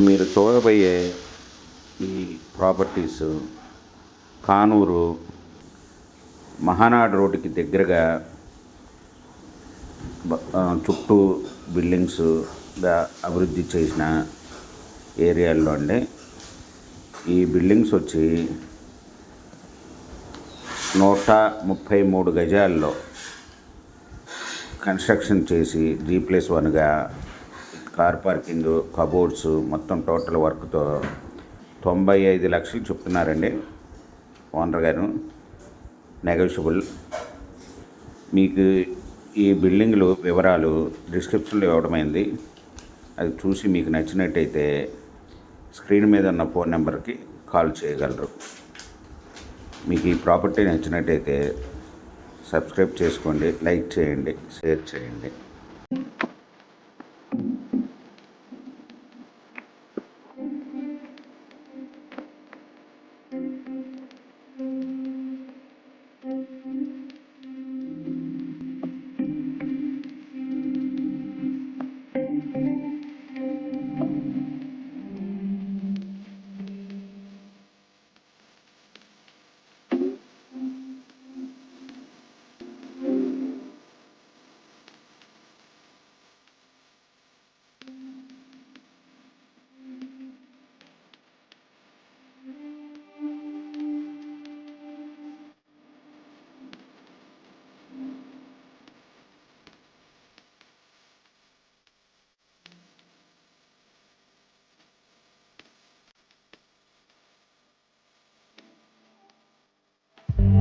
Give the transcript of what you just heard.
మీరు చూడబోయే ఈ ప్రాపర్టీస్ కానూరు మహానాడు రోడ్డుకి దగ్గరగా చుట్టూ బిల్డింగ్స్గా అభివృద్ధి చేసిన ఏరియాల్లో అండి. ఈ బిల్డింగ్స్ వచ్చి 133 గజాల్లో కన్స్ట్రక్షన్ చేసి G+1గా కార్ పార్కింగ్, కబోర్డ్స్ మొత్తం టోటల్ వర్క్తో 95 లక్షలు చెప్తున్నారండి ఓనర్ గారు. నెగోషియబుల్. మీకు ఈ బిల్డింగ్లు వివరాలు డిస్క్రిప్షన్లో ఇవ్వడమైంది. అది చూసి మీకు నచ్చినట్టయితే స్క్రీన్ మీద ఉన్న ఫోన్ నెంబర్కి కాల్ చేయగలరు. మీకు ఈ ప్రాపర్టీ నచ్చినట్టయితే సబ్స్క్రైబ్ చేసుకోండి, లైక్ చేయండి, షేర్ చేయండి.